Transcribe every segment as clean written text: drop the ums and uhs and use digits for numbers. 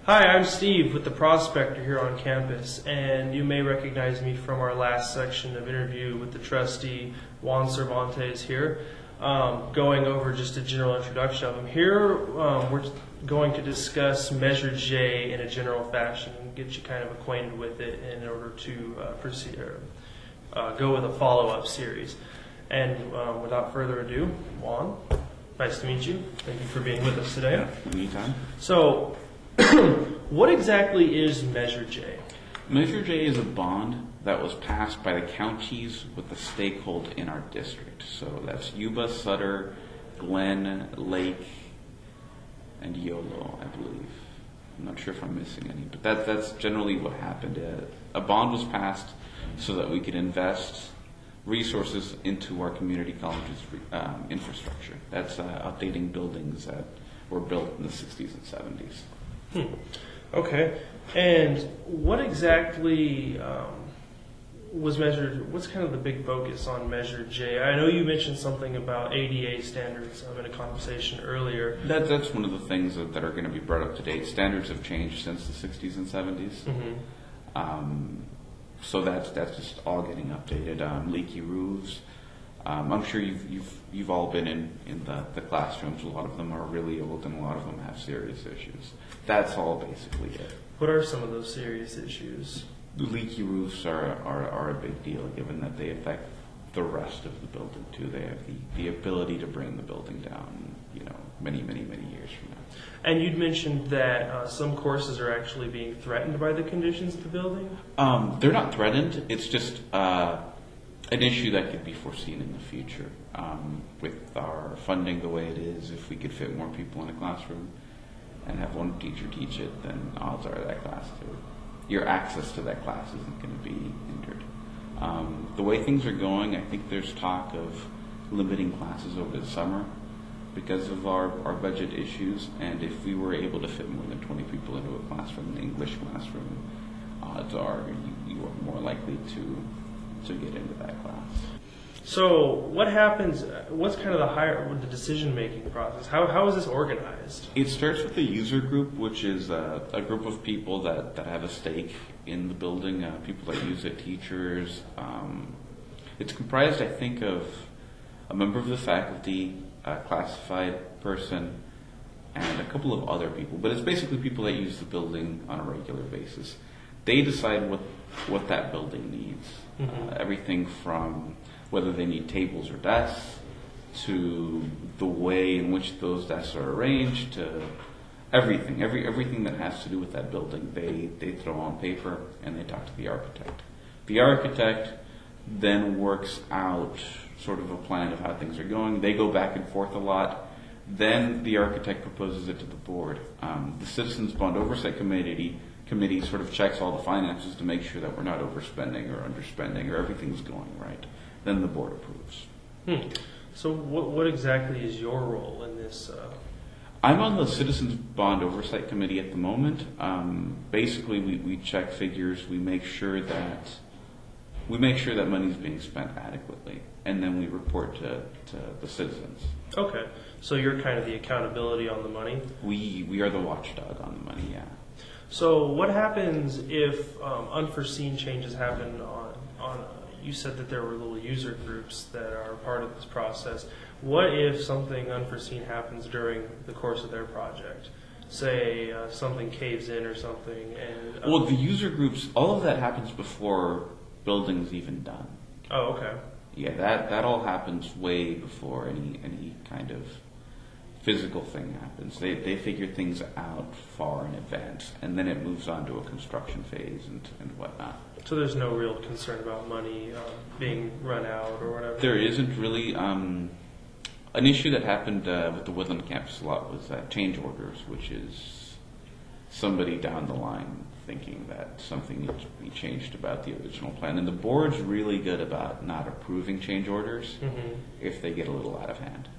Hi, I'm Steve with the Prospector here on campus, and you may recognize me from our last section of interview with the trustee Juan Cervantes here, going over just a general introduction of him. Here we're going to discuss Measure J in a general fashion and get you kind of acquainted with it in order to proceed or go with a follow-up series. And without further ado, Juan, nice to meet you. Thank you for being with us today. Yeah, anytime. So, what exactly is Measure J? Measure J is a bond that was passed by the counties with the stakehold in our district. So that's Yuba, Sutter, Glen, Lake, and Yolo, I believe. I'm not sure if I'm missing any, but that's generally what happened. A bond was passed so that we could invest resources into our community college's infrastructure. That's updating buildings that were built in the 60s and 70s. Okay. And what exactly was measured? What's kind of the big focus on Measure J? I know you mentioned something about ADA standards in a conversation earlier. That's one of the things that are going to be brought up to date. Standards have changed since the 60s and 70s. Mm-hmm. So that's just all getting updated. Leaky roofs. I'm sure you've all been in the classrooms. A lot of them are really old, and a lot of them have serious issues. That's all basically it. What are some of those serious issues? The leaky roofs are a big deal, given that they affect the rest of the building too. They have the ability to bring the building down, many years from now. And you'd mentioned that some courses are actually being threatened by the conditions of the building? They're not threatened. It's just an issue that could be foreseen in the future. With our funding the way it is, if we could fit more people in a classroom and have one teacher teach it, then odds are your access to that class isn't going to be hindered. The way things are going, I think there's talk of limiting classes over the summer because of our budget issues, and if we were able to fit more than 20 people into a classroom, an English classroom, odds are you are more likely to get into that class. So what happens, what's kind of the decision-making process? How is this organized? It starts with the user group, which is a group of people that have a stake in the building, people that use it, teachers. It's comprised, I think, of a member of the faculty, a classified person, and a couple of other people. But it's basically people that use the building on a regular basis. They decide what that building needs. Mm-hmm. Everything from whether they need tables or desks, to the way in which those desks are arranged, to everything that has to do with that building, they throw on paper and they talk to the architect. The architect then works out sort of a plan of how things are going. They go back and forth a lot. Then the architect proposes it to the board. The Citizens Bond Oversight Committee sort of checks all the finances to make sure that we're not overspending or underspending or everything's going right. Then the board approves. So what exactly is your role in this? I'm on the Citizens Bond Oversight Committee at the moment. Basically, we check figures. We make sure that money is being spent adequately, and then we report to the citizens. Okay, so you're kind of the accountability on the money? We are the watchdog on the money, yeah. So what happens if unforeseen changes happen on you said that there were little user groups that are part of this process. What if something unforeseen happens during the course of their project? Say something caves in or something. And well, the user groups, all of that happens before building's even done. Oh, okay. Yeah, that all happens way before any kind of physical thing happens. They figure things out far in advance, and then it moves on to a construction phase and whatnot. So there's no real concern about money being run out or whatever? There isn't really. An issue that happened with the Woodland campus a lot was change orders, which is somebody down the line thinking that something needs to be changed about the original plan. And the board's really good about not approving change orders if they get a little out of hand.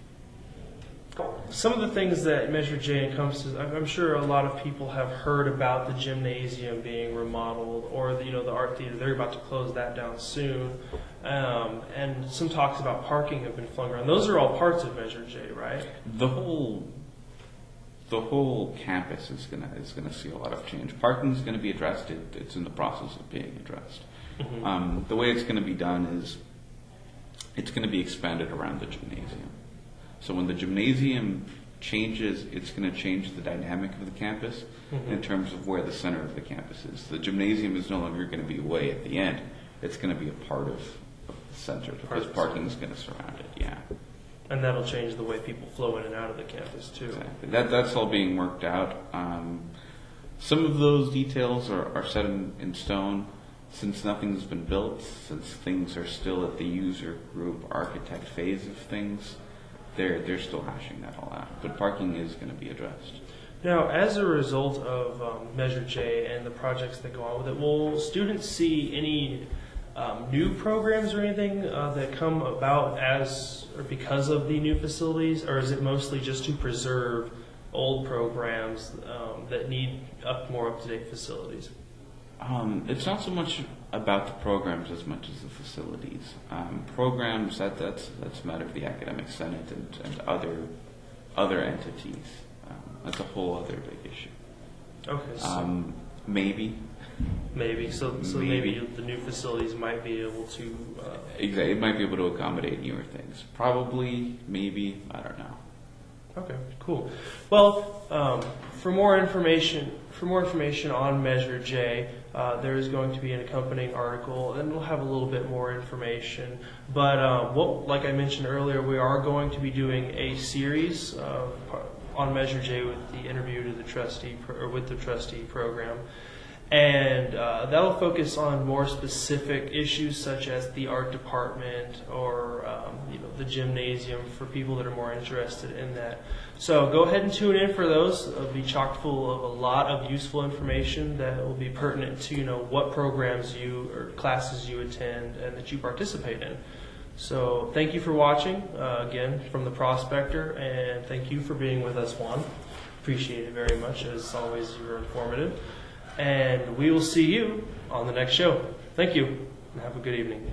Some of the things that Measure J encompasses, I'm sure a lot of people have heard about the gymnasium being remodeled, or the art theater. They're about to close that down soon, and some talks about parking have been flung around. Those are all parts of Measure J, right? The whole the whole campus is gonna see a lot of change. Parking is going to be addressed. It's in the process of being addressed. The way it's going to be done is it's going to be expanded around the gymnasium. So when the gymnasium changes, it's going to change the dynamic of the campus in terms of where the center of the campus is. The gymnasium is no longer going to be way at the end. It's going to be a part of the center because parking is going to surround it. Yeah. And that'll change the way people flow in and out of the campus too. Exactly. That's all being worked out. Some of those details are set in stone. Since nothing's been built, since things are still at the user group architect phase of things, they're still hashing that all out. But parking is going to be addressed. Now, as a result of Measure J and the projects that go on with it, will students see any new programs or anything that come about as or because of the new facilities, or is it mostly just to preserve old programs that need more up-to-date facilities? It's not so much about the programs as much as the facilities. Programs that's a matter of the academic senate and other entities. That's a whole other big issue. Okay. So maybe. So maybe the new facilities might be able to. Exactly. It might be able to accommodate newer things. Probably. Maybe. I don't know. Okay, cool. Well, for more information on Measure J, there is going to be an accompanying article, and we'll have a little bit more information. But like I mentioned earlier, we are going to be doing a series on Measure J with the interview to the trustee with the trustee program. And that'll focus on more specific issues such as the art department or the gymnasium for people that are more interested in that. So go ahead and tune in for those. It'll be chock full of a lot of useful information that will be pertinent to what programs you or classes you attend and that you participate in. So thank you for watching again from the Prospector, and thank you for being with us, Juan. Appreciate it very much. As always, you were informative. And we will see you on the next show. Thank you, and have a good evening.